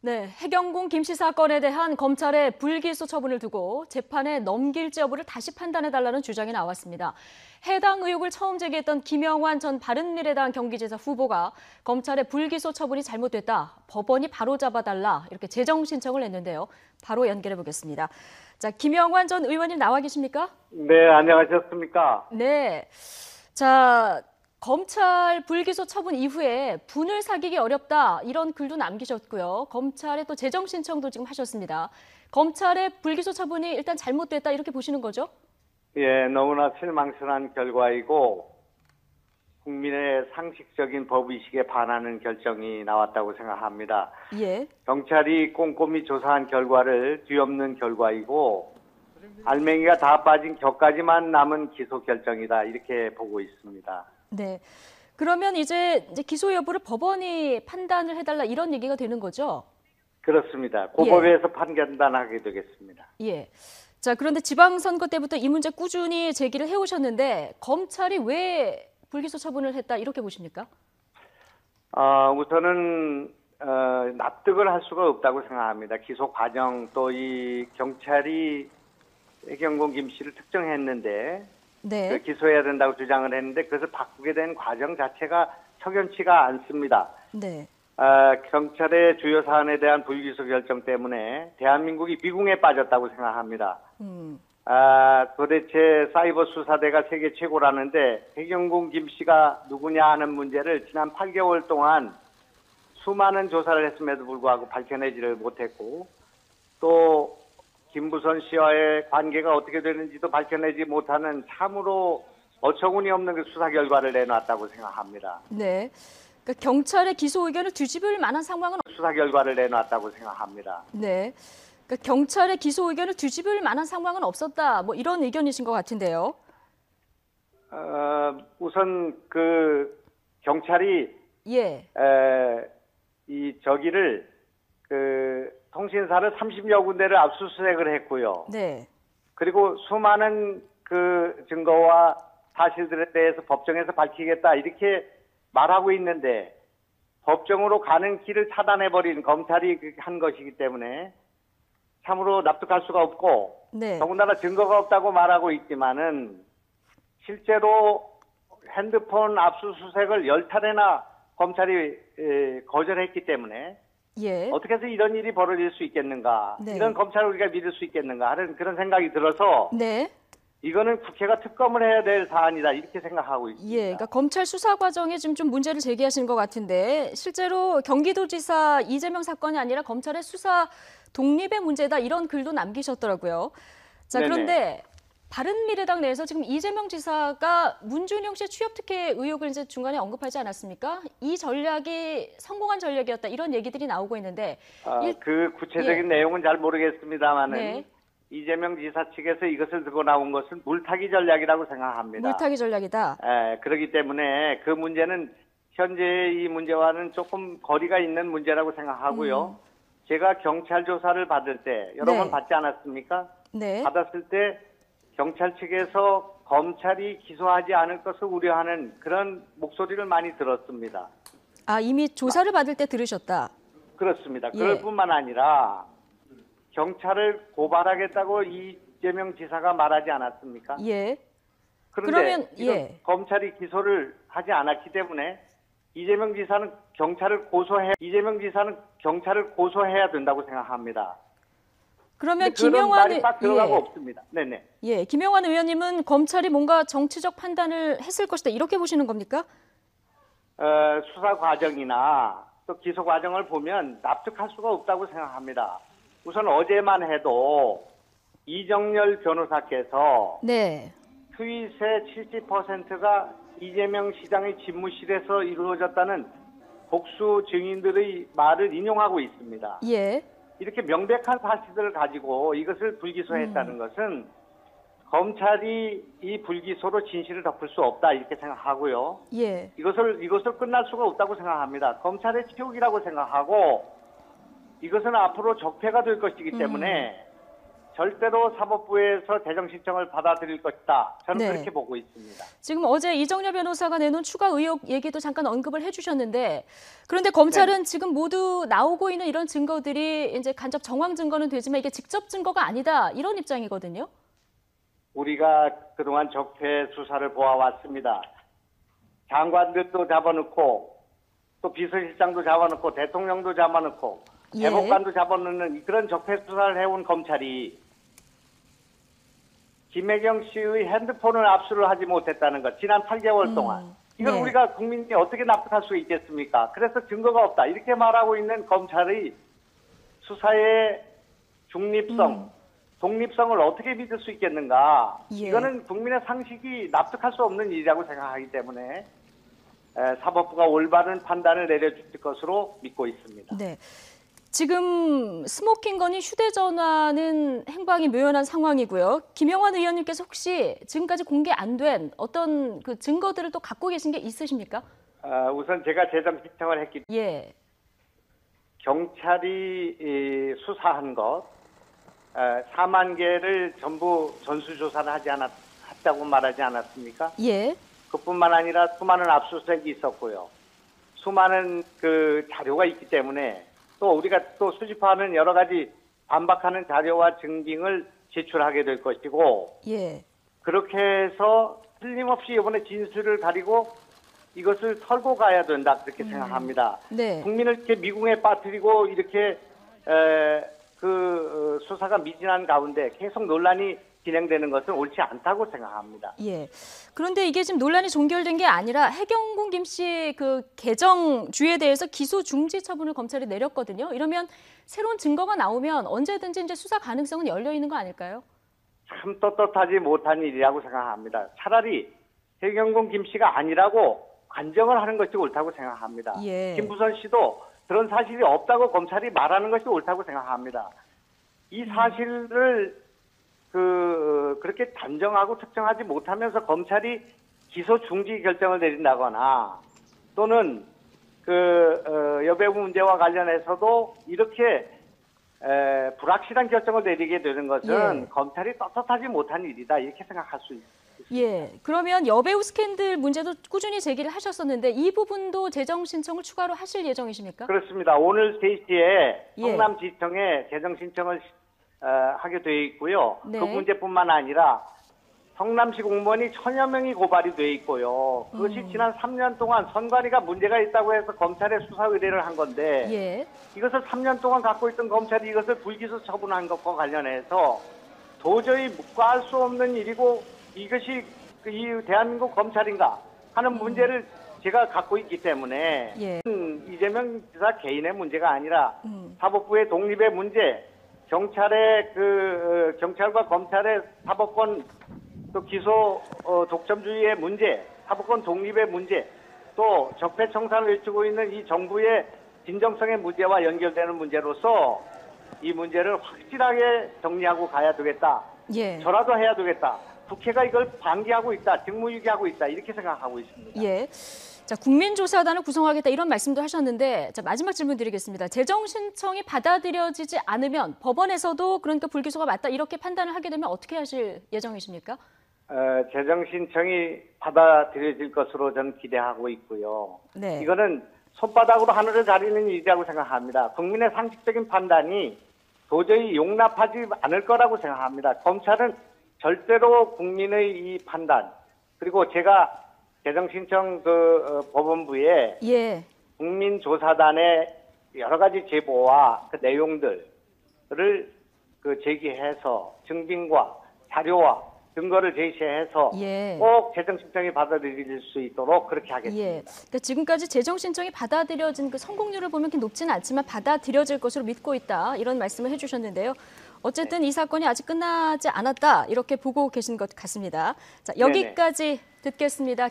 네, 해경궁 김씨 사건에 대한 검찰의 불기소 처분을 두고 재판에 넘길지 여부를 다시 판단해달라는 주장이 나왔습니다. 해당 의혹을 처음 제기했던 김영환 전 바른미래당 경기지사 후보가 검찰의 불기소 처분이 잘못됐다, 법원이 바로잡아달라 이렇게 재정 신청을 했는데요. 바로 연결해 보겠습니다. 자, 김영환 전 의원님 나와 계십니까? 네, 안녕하셨습니까? 네. 자, 검찰 불기소 처분 이후에 분을 사귀기 어렵다 이런 글도 남기셨고요. 검찰에 또 재정 신청도 지금 하셨습니다. 검찰의 불기소 처분이 일단 잘못됐다 이렇게 보시는 거죠? 예, 너무나 실망스러운 결과이고 국민의 상식적인 법의식에 반하는 결정이 나왔다고 생각합니다. 예. 경찰이 꼼꼼히 조사한 결과를 뒤엎는 결과이고 알맹이가 다 빠진 격까지만 남은 기소 결정이다 이렇게 보고 있습니다. 네. 그러면 이제 기소 여부를 법원이 판단을 해달라 이런 얘기가 되는 거죠? 그렇습니다. 고법에서 판단하게 되겠습니다. 예. 자, 그런데 지방선거 때부터 이 문제 꾸준히 제기를 해오셨는데 검찰이 왜 불기소 처분을 했다 이렇게 보십니까? 우선은 납득을 할 수가 없다고 생각합니다. 기소 과정 또 이 경찰이 해경궁 김 씨를 특정했는데 네. 그 기소해야 된다고 주장을 했는데 그것을 바꾸게 된 과정 자체가 석연치가 않습니다. 네. 경찰의 주요 사안에 대한 불기소 결정 때문에 대한민국이 미궁에 빠졌다고 생각합니다. 도대체 사이버 수사대가 세계 최고라는데 해경궁 김 씨가 누구냐 하는 문제를 지난 8개월 동안 수많은 조사를 했음에도 불구하고 밝혀내지를 못했고 또 김부선 씨와의 관계가 어떻게 되는지도 밝혀내지 못하는 참으로 어처구니 없는 그 수사 결과를 내놨다고 생각합니다. 네. 그러니까 경찰의 기소 의견을 뒤집을 만한 상황은 수사 결과를 내놨다고 생각합니다. 네. 그러니까 경찰의 기소 의견을 뒤집을 만한 상황은 없었다. 뭐 이런 의견이신 것 같은데요. 우선 그 경찰이 예. 저기를 통신사를 30여 군데를 압수수색을 했고요. 네. 그리고 수많은 그 증거와 사실들에 대해서 법정에서 밝히겠다 이렇게 말하고 있는데 법정으로 가는 길을 차단해버린 검찰이 한 것이기 때문에 참으로 납득할 수가 없고 네. 더군다나 증거가 없다고 말하고 있지만은 실제로 핸드폰 압수수색을 10차례나 검찰이 거절했기 때문에 예. 어떻게 해서 이런 일이 벌어질 수 있겠는가, 네. 이런 검찰을 우리가 믿을 수 있겠는가 하는 그런 생각이 들어서 네. 이거는 국회가 특검을 해야 될 사안이다 이렇게 생각하고 있습니다. 예. 그러니까 검찰 수사 과정에 지금 좀 문제를 제기하시는 것 같은데 실제로 경기도지사 이재명 사건이 아니라 검찰의 수사 독립의 문제다 이런 글도 남기셨더라고요. 자, 네네. 그런데 바른미래당 내에서 지금 이재명 지사가 문준용 씨의 취업 특혜 의혹을 이제 중간에 언급하지 않았습니까? 이 전략이 성공한 전략이었다 이런 얘기들이 나오고 있는데 그 구체적인 내용은 잘 모르겠습니다만은 네. 이재명 지사 측에서 이것을 들고 나온 것은 물타기 전략이라고 생각합니다. 물타기 전략이다. 그렇기 때문에 그 문제는 현재 이 문제와는 조금 거리가 있는 문제라고 생각하고요. 제가 경찰 조사를 받을 때 여러 네. 번 받지 않았습니까? 네. 받았을 때 경찰 측에서 검찰이 기소하지 않을 것을 우려하는 그런 목소리를 많이 들었습니다. 이미 조사를 받을 때 들으셨다. 그렇습니다. 예. 그럴 뿐만 아니라 경찰을 고발하겠다고 이재명 지사가 말하지 않았습니까? 예. 그런데 그러면 검찰이 기소를 하지 않았기 때문에 이재명 지사는 경찰을 고소해야 된다고 생각합니다. 그러면 그런 김영환 말이 딱 들어가고 없습니다. 네네. 예, 김영환 의원님은 검찰이 뭔가 정치적 판단을 했을 것이다 이렇게 보시는 겁니까? 수사 과정이나 또 기소 과정을 보면 납득할 수가 없다고 생각합니다. 우선 어제만 해도 이정열 변호사께서 네. 트윗의 70%가 이재명 시장의 집무실에서 이루어졌다는 복수 증인들의 말을 인용하고 있습니다. 예. 이렇게 명백한 사실들을 가지고 이것을 불기소했다는 것은 검찰이 이 불기소로 진실을 덮을 수 없다 이렇게 생각하고요. 예. 이것을 끝날 수가 없다고 생각합니다. 검찰의 치욕이라고 생각하고 이것은 앞으로 적폐가 될 것이기 때문에 절대로 사법부에서 재정 신청을 받아들일 것이다. 저는 네. 그렇게 보고 있습니다. 지금 어제 이정렬 변호사가 내놓은 추가 의혹 얘기도 잠깐 언급을 해주셨는데 그런데 검찰은 지금 모두 나오고 있는 이런 증거들이 이제 간접 정황 증거는 되지만 이게 직접 증거가 아니다 이런 입장이거든요. 우리가 그동안 적폐 수사를 보아왔습니다. 장관들도 잡아놓고 또 비서실장도 잡아놓고 대통령도 잡아놓고 예. 대법관도 잡아놓는 그런 적폐 수사를 해온 검찰이 김혜경 씨의 핸드폰을 압수를 하지 못했다는 것, 지난 8개월 동안. 이걸 네. 우리가 국민이 어떻게 납득할 수 있겠습니까? 그래서 증거가 없다. 이렇게 말하고 있는 검찰의 수사의 중립성, 독립성을 어떻게 믿을 수 있겠는가? 예. 이거는 국민의 상식이 납득할 수 없는 일이라고 생각하기 때문에 사법부가 올바른 판단을 내려줄 것으로 믿고 있습니다. 네. 지금 스모킹 건이 휴대전화는 행방이 묘연한 상황이고요. 김영환 의원님께서 혹시 지금까지 공개 안 된 어떤 그 증거들을 또 갖고 계신 게 있으십니까? 우선 제가 재정 신청을 했기 때문에 예. 경찰이 수사한 것 4만 개를 전부 전수조사를 했다고 말하지 않았습니까? 예. 그뿐만 아니라 수많은 압수수색이 있었고요. 수많은 그 자료가 있기 때문에 또 우리가 또 수집하는 여러 가지 반박하는 자료와 증빙을 제출하게 될 것이고 예. 그렇게 해서 틀림없이 이번에 진술을 가리고 이것을 털고 가야 된다 그렇게 생각합니다. 네. 국민을 이렇게 미궁에 빠뜨리고 이렇게 수사가 미진한 가운데 계속 논란이 진행되는 것은 옳지 않다고 생각합니다. 예. 그런데 이게 지금 논란이 종결된 게 아니라 해경궁 김 씨 그 계정주에 대해서 기소 중지 처분을 검찰이 내렸거든요. 이러면 새로운 증거가 나오면 언제든지 이제 수사 가능성은 열려 있는 거 아닐까요? 참 떳떳하지 못한 일이라고 생각합니다. 차라리 해경궁 김 씨가 아니라고 관정을 하는 것이 옳다고 생각합니다. 예. 김부선 씨도 그런 사실이 없다고 검찰이 말하는 것이 옳다고 생각합니다. 이 사실을 그렇게 단정하고 특정하지 못하면서 검찰이 기소 중지 결정을 내린다거나 또는 여배우 문제와 관련해서도 이렇게 불확실한 결정을 내리게 되는 것은 예. 검찰이 떳떳하지 못한 일이다 이렇게 생각할 수 있습니다. 예. 그러면 여배우 스캔들 문제도 꾸준히 제기를 하셨었는데 이 부분도 재정 신청을 추가로 하실 예정이십니까? 예그렇습니다. 오늘 3시에 성남지청에 재정 신청을 하게 되어 있고요. 네. 그 문제뿐만 아니라 성남시 공무원이 1000여 명이 고발이 되어 있고요. 그것이 지난 3년 동안 선관위가 문제가 있다고 해서 검찰에 수사 의뢰를 한 건데 예. 이것을 3년 동안 갖고 있던 검찰이 이것을 불기소 처분한 것과 관련해서 도저히 묵과할 수 없는 일이고 이것이 이 대한민국 검찰인가 하는 문제를 제가 갖고 있기 때문에 예. 이재명 지사 개인의 문제가 아니라 사법부의 독립의 문제, 경찰과 검찰의 사법권 또 기소 독점주의의 문제, 사법권 독립의 문제, 또 적폐 청산을 외치고 있는 이 정부의 진정성의 문제와 연결되는 문제로서 이 문제를 확실하게 정리하고 가야 되겠다. 예. 저라도 해야 되겠다. 국회가 이걸 방기하고 있다, 직무유기하고 있다 이렇게 생각하고 있습니다. 예. 자, 국민조사단을 구성하겠다 이런 말씀도 하셨는데 자, 마지막 질문 드리겠습니다. 재정 신청이 받아들여지지 않으면 법원에서도 그러니까 불기소가 맞다 이렇게 판단을 하게 되면 어떻게 하실 예정이십니까? 재정 신청이 받아들여질 것으로 저는 기대하고 있고요. 네. 이거는 손바닥으로 하늘을 가리는 일이라고 생각합니다. 국민의 상식적인 판단이 도저히 용납하지 않을 거라고 생각합니다. 검찰은 절대로 국민의 이 판단 그리고 제가 재정 신청 법원부에 예. 국민조사단의 여러 가지 제보와 그 내용들을 제기해서 증빙과 자료와 증거를 제시해서 예. 꼭 재정 신청이 받아들일 수 있도록 그렇게 하겠습니다. 예. 그러니까 지금까지 재정 신청이 받아들여진 그 성공률을 보면 그렇게 높지는 않지만 받아들여질 것으로 믿고 있다. 이런 말씀을 해주셨는데요. 어쨌든 이 사건이 아직 끝나지 않았다. 이렇게 보고 계신 것 같습니다. 자, 여기까지 듣겠습니다.